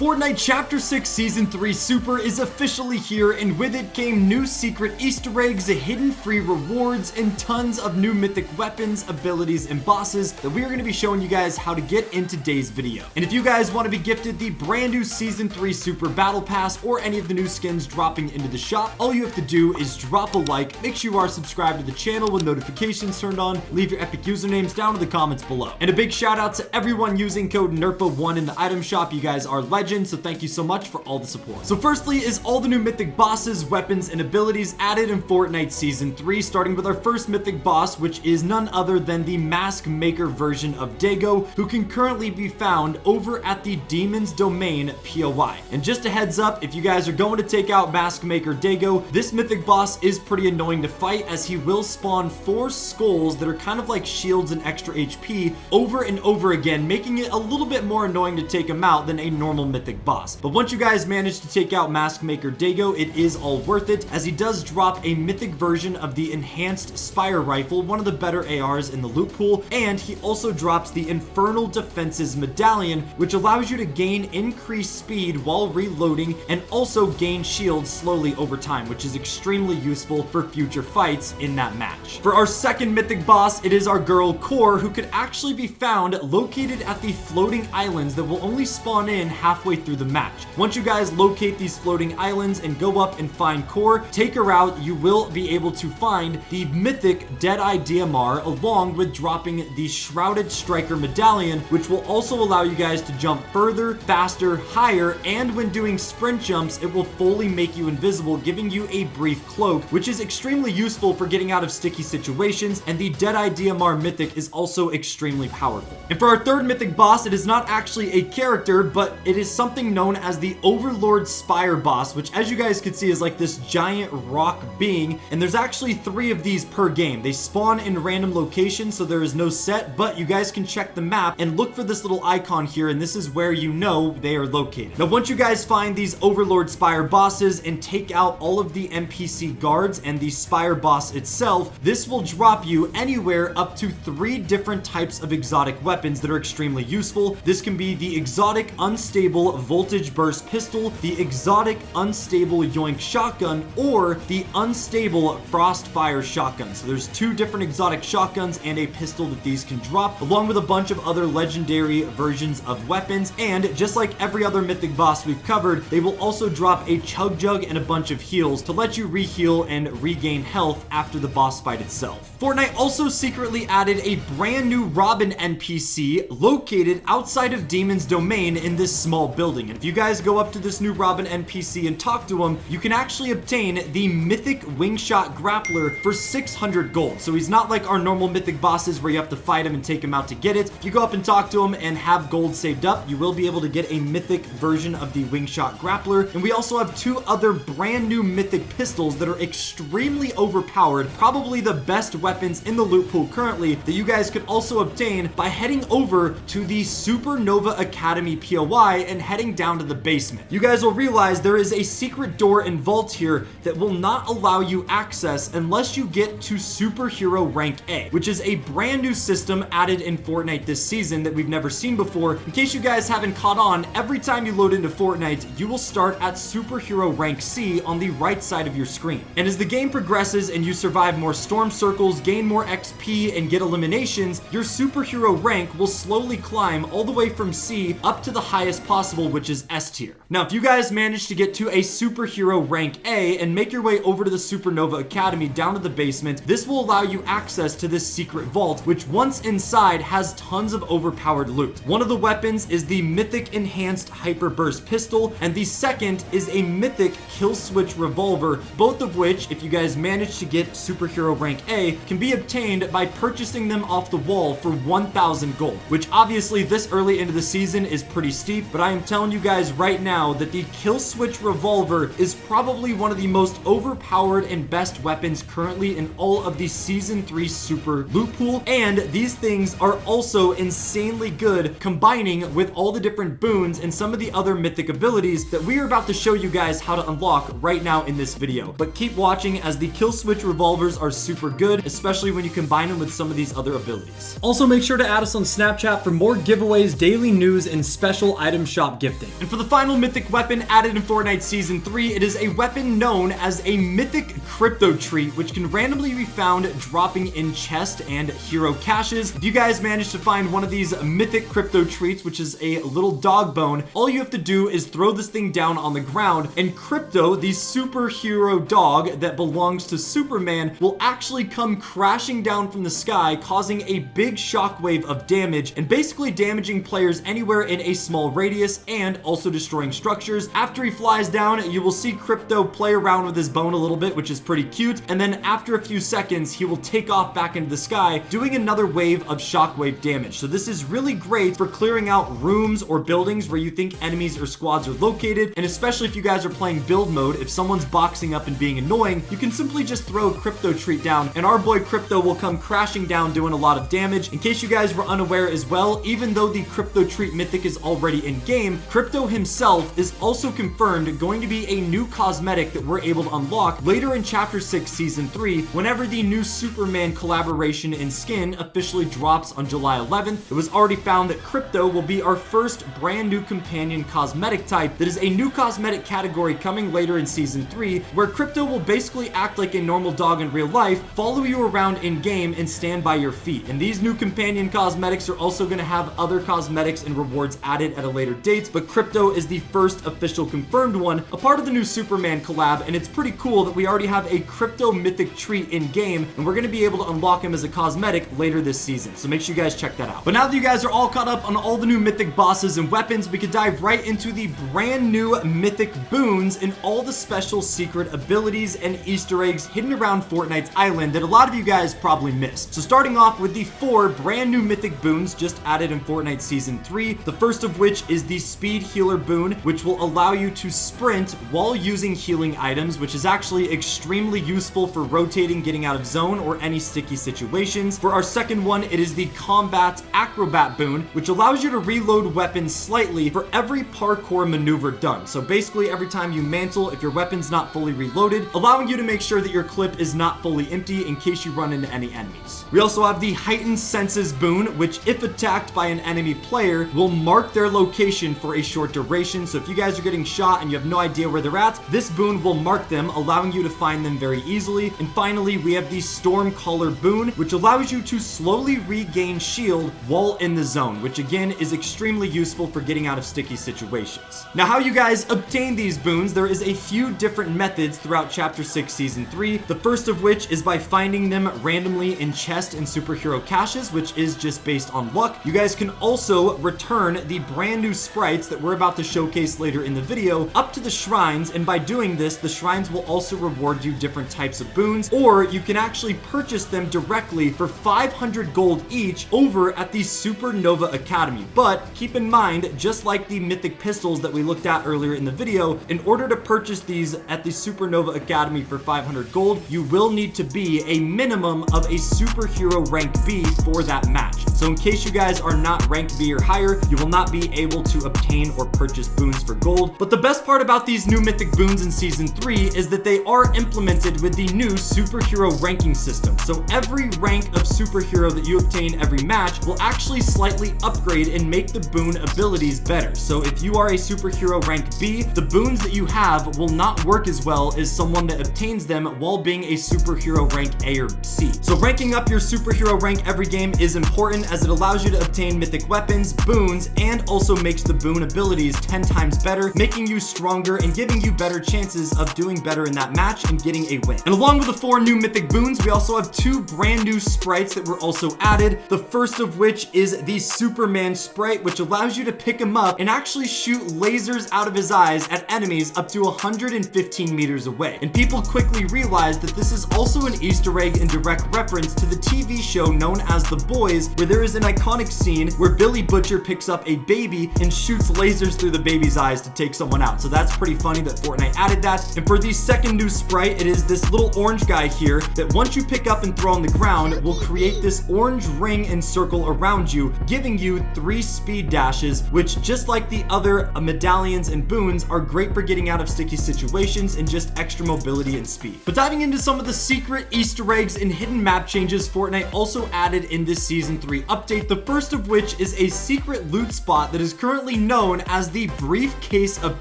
Fortnite Chapter 6 Season 3 Super is officially here, and with it came new secret Easter eggs, hidden free rewards, and tons of new mythic weapons, abilities, and bosses that we are going to be showing you guys how to get in today's video. And if you guys want to be gifted the brand new Season 3 Super Battle Pass or any of the new skins dropping into the shop, all you have to do is drop a like, make sure you are subscribed to the channel with notifications turned on, leave your epic usernames down in the comments below. And a big shout out to everyone using code Nerpah1 in the item shop. You guys are legends, so thank you so much for all the support. So firstly is all the new mythic bosses, weapons, and abilities added in Fortnite Season 3, starting with our first mythic boss, which is none other than the mask maker version of Dago, who can currently be found over at the Demon's Domain POI. And just a heads up, if you guys are going to take out mask maker Dago, this mythic boss is pretty annoying to fight, as he will spawn 4 skulls that are kind of like shields and extra HP over and over again, making it a little bit more annoying to take him out than a normal mythic boss. But once you guys manage to take out mask maker Dago, it is all worth it, as he does drop a mythic version of the enhanced Spire rifle, one of the better ARs in the loot pool, and he also drops the Infernal Defenses medallion, which allows you to gain increased speed while reloading and also gain shields slowly over time, which is extremely useful for future fights in that match. For our second mythic boss, it is our girl Core, who could actually be found located at the floating islands that will only spawn in halfway through the match. Once you guys locate these floating islands and go up and find Core, take her out, you will be able to find the mythic Deadeye DMR, along with dropping the Shrouded Striker medallion, which will also allow you guys to jump further, faster, higher, and when doing sprint jumps, it will fully make you invisible, giving you a brief cloak, which is extremely useful for getting out of sticky situations. And the Deadeye DMR mythic is also extremely powerful. And for our third mythic boss, it is not actually a character, but it is something known as the Overlord Spire boss, which, as you guys can see, is like this giant rock being, and there's actually 3 of these per game. They spawn in random locations, so there is no set, but you guys can check the map and look for this little icon here, and this is where you know they are located. Now, once you guys find these Overlord Spire bosses and take out all of the NPC guards and the Spire boss itself, this will drop you anywhere up to 3 different types of exotic weapons that are extremely useful. This can be the exotic unstable voltage burst pistol, the exotic unstable yoink shotgun, or the unstable frost fire shotgun. So there's 2 different exotic shotguns and a pistol that these can drop, along with a bunch of other legendary versions of weapons. And just like every other mythic boss we've covered, they will also drop a chug jug and a bunch of heals to let you reheal and regain health after the boss fight itself. Fortnite also secretly added a brand new Robin NPC located outside of Demon's Domain in this small building. And if you guys go up to this new Robin NPC and talk to him, you can actually obtain the Mythic Wingshot Grappler for 600 gold. So he's not like our normal mythic bosses where you have to fight him and take him out to get it. If you go up and talk to him and have gold saved up, you will be able to get a mythic version of the Wingshot Grappler. And we also have 2 other brand new mythic pistols that are extremely overpowered, probably the best weapons in the loot pool currently, that you guys could also obtain by heading over to the SuperNova Academy POI and heading down to the basement. You guys will realize there is a secret door and vault here that will not allow you access unless you get to Superhero Rank A, which is a brand new system added in Fortnite this season that we've never seen before. In case you guys haven't caught on, every time you load into Fortnite, you will start at Superhero Rank C on the right side of your screen. And as the game progresses and you survive more storm circles, gain more XP, and get eliminations, your superhero rank will slowly climb all the way from C up to the highest possible, which is S tier. Now, if you guys manage to get to a superhero rank A and make your way over to the SuperNova Academy down to the basement, this will allow you access to this secret vault, which once inside has tons of overpowered loot. One of the weapons is the Mythic Enhanced Hyper Burst Pistol, and the second is a Mythic Kill Switch Revolver, both of which, if you guys manage to get superhero rank A, can be obtained by purchasing them off the wall for 1,000 gold, which obviously this early into the season is pretty steep, but I am telling you guys right now that the Kill Switch Revolver is probably one of the most overpowered and best weapons currently in all of the Season 3 Super loot pool, and these things are also insanely good combining with all the different boons and some of the other mythic abilities that we are about to show you guys how to unlock right now in this video. But keep watching, as the Kill Switch Revolvers are super good, especially when you combine them with some of these other abilities. Also, make sure to add us on Snapchat for more giveaways, daily news, and special item shop without gifting. And for the final mythic weapon added in Fortnite Season 3, it is a weapon known as a Mythic Crypto Treat, which can randomly be found dropping in chest and hero caches. If you guys manage to find one of these Mythic Crypto Treats, which is a little dog bone, all you have to do is throw this thing down on the ground, and Crypto, the superhero dog that belongs to Superman, will actually come crashing down from the sky, causing a big shockwave of damage and basically damaging players anywhere in a small radius and also destroying structures. After he flies down, you will see Crypto play around with his bone a little bit, which is pretty cute, and then after a few seconds, he will take off back into the sky, doing another wave of shockwave damage. So this is really great for clearing out rooms or buildings where you think enemies or squads are located, and especially if you guys are playing build mode, if someone's boxing up and being annoying, you can simply just throw a Crypto Treat down, and our boy Crypto will come crashing down doing a lot of damage. In case you guys were unaware as well, even though the Crypto Treat mythic is already in game, Crypto himself is also confirmed going to be a new cosmetic that we're able to unlock later in Chapter 6 Season 3, whenever the new Superman collaboration and skin officially drops on July 11th. It was already found that Crypto will be our first brand new companion cosmetic type that is a new cosmetic category coming later in Season 3, where Crypto will basically act like a normal dog in real life, follow you around in game, and stand by your feet. And these new companion cosmetics are also going to have other cosmetics and rewards added at a later date, but Crypto is the first official confirmed one, a part of the new Superman collab, and it's pretty cool that we already have a Crypto mythic treat in game, and we're going to be able to unlock him as a cosmetic later this season, so make sure you guys check that out. But now that you guys are all caught up on all the new mythic bosses and weapons, we could dive right into the brand new Mythic Boons and all the special secret abilities and Easter eggs hidden around Fortnite's island that a lot of you guys probably missed. So starting off with the 4 brand new Mythic Boons just added in Fortnite Season 3, the first of which is the Speed Healer Boon, which will allow you to sprint while using healing items, which is actually extremely useful for rotating, getting out of zone, or any sticky situations. For our second one, it is the Combat Acrobat Boon, which allows you to reload weapons slightly for every parkour maneuver done. So basically every time you mantle, if your weapon's not fully reloaded, allowing you to make sure that your clip is not fully empty in case you run into any enemies. We also have the Heightened Senses Boon, which if attacked by an enemy player, will mark their location for a short duration. So if you guys are getting shot and you have no idea where they're at, this boon will mark them, allowing you to find them very easily. And finally, we have the Stormcaller Boon, which allows you to slowly regain shield while in the zone, which again is extremely useful for getting out of sticky situations. Now, how you guys obtain these boons, there is a few different methods throughout Chapter 6 Season 3, the first of which is by finding them randomly in chest and superhero caches, which is just based on luck. You guys can also return the brand new sprites that we're about to showcase later in the video up to the shrines, and by doing this, the shrines will also reward you different types of boons, or you can actually purchase them directly for 500 gold each over at the SuperNova Academy. But keep in mind, just like the mythic pistols that we looked at earlier in the video, in order to purchase these at the SuperNova Academy for 500 gold, you will need to be a minimum of a superhero rank B for that match. So in case you guys are not ranked B or higher, you will not be able to obtain or purchase boons for gold. But the best part about these new mythic boons in Season 3 is that they are implemented with the new superhero ranking system. So every rank of superhero that you obtain every match will actually slightly upgrade and make the boon abilities better. So if you are a superhero rank B, the boons that you have will not work as well as someone that obtains them while being a superhero rank A or C. So ranking up your superhero rank every game is important, as it allows you to obtain mythic weapons, boons, and also makes the boon abilities 10 times better, making you stronger and giving you better chances of doing better in that match and getting a win. And along with the 4 new mythic boons, we also have 2 brand new sprites that were also added. The first of which is the Superman sprite, which allows you to pick him up and actually shoot lasers out of his eyes at enemies up to 115 meters away. And people quickly realized that this is also an Easter egg in direct reference to the TV show known as The Boys, where there is an iconic scene where Billy Butcher picks up a baby and shoots lasers through the baby's eyes to take someone out. So that's pretty funny that Fortnite added that. And for the second new sprite, it is this little orange guy here that once you pick up and throw on the ground will create this orange ring and circle around you, giving you 3 speed dashes, which just like the other medallions and boons are great for getting out of sticky situations and just extra mobility and speed. But diving into some of the secret Easter eggs and hidden map changes Fortnite also added in this Season 3 update, the first of which is a secret loot spot that is currently known as the Briefcase of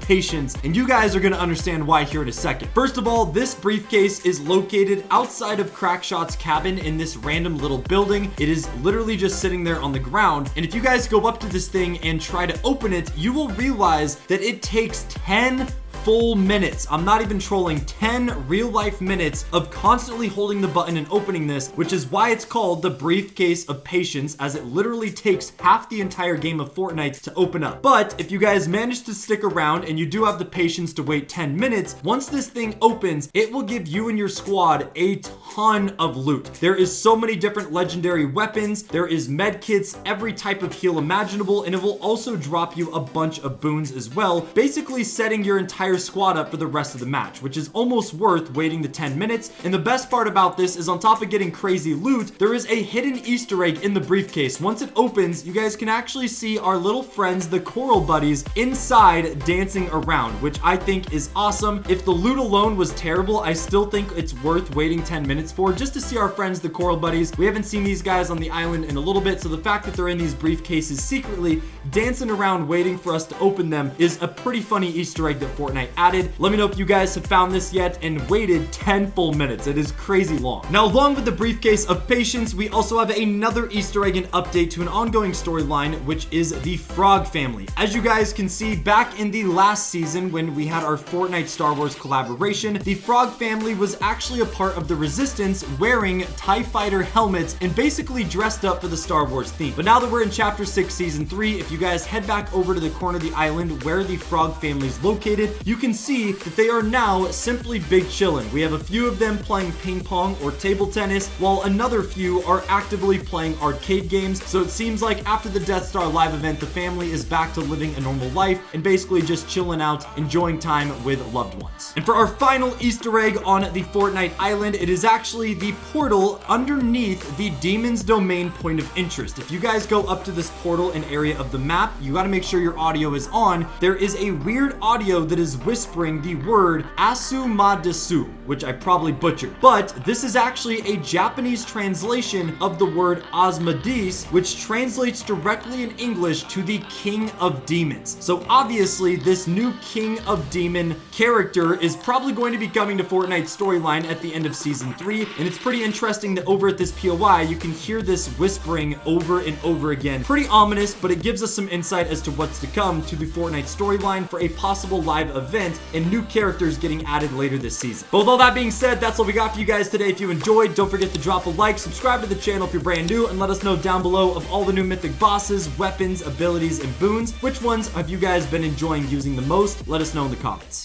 Patience, and you guys are going to understand why here in a second. First of all, this briefcase is located outside of Crackshot's cabin in this random little building. It is literally just sitting there on the ground, and if you guys go up to this thing and try to open it, you will realize that it takes 10 full minutes. I'm not even trolling, 10 real life minutes of constantly holding the button and opening this, which is why it's called the Briefcase of Patience, as it literally takes half the entire game of Fortnite to open up. But if you guys manage to stick around and you do have the patience to wait 10 minutes, once this thing opens, it will give you and your squad a ton of loot. There is so many different legendary weapons, there is med kits, every type of heal imaginable, and it will also drop you a bunch of boons as well, basically setting your entire squad up for the rest of the match, which is almost worth waiting the 10 minutes. And the best part about this is, on top of getting crazy loot, there is a hidden Easter egg in the briefcase. Once it opens, you guys can actually see our little friends, the coral buddies, inside dancing around, which I think is awesome. If the loot alone was terrible, I still think it's worth waiting 10 minutes for, just to see our friends, the coral buddies. We haven't seen these guys on the island in a little bit, so the fact that they're in these briefcases secretly dancing around waiting for us to open them is a pretty funny Easter egg that Fortnite added. Let me know if you guys have found this yet and waited 10 full minutes. It is crazy long. Now, along with the Briefcase of Patience, we also have another Easter egg and update to an ongoing storyline, which is the Frog family. As you guys can see, back in the last season when we had our Fortnite Star Wars collaboration, the Frog family was actually a part of the Resistance, wearing TIE Fighter helmets and basically dressed up for the Star Wars theme. But now that we're in Chapter 6, Season 3, if you guys head back over to the corner of the island where the Frog family is located, you can see that they are now simply big chillin'. We have a few of them playing ping pong or table tennis, while another few are actively playing arcade games. So it seems like after the Death Star live event, the family is back to living a normal life and basically just chilling out, enjoying time with loved ones. And for our final Easter egg on the Fortnite island, it is actually the portal underneath the Demon's Domain point of interest. If you guys go up to this portal and area of the map, you got to make sure your audio is on. There is a weird audio that is whispering the word Asumadasu, which I probably butchered. But this is actually a Japanese translation of the word Asmodeus, which translates directly in English to the King of Demons. So obviously this new King of Demon character is probably going to be coming to Fortnite's storyline at the end of Season 3, and it's pretty interesting that over at this POI, you can hear this whispering over and over again. Pretty ominous, but it gives us some insight as to what's to come to the Fortnite storyline for a possible live event and new characters getting added later this season. But with all that being said, that's all we got for you guys today. If you enjoyed, don't forget to drop a like, subscribe to the channel if you're brand new, and let us know down below of all the new Mythic bosses, weapons, abilities, and boons. Which ones have you guys been enjoying using the most? Let us know in the comments.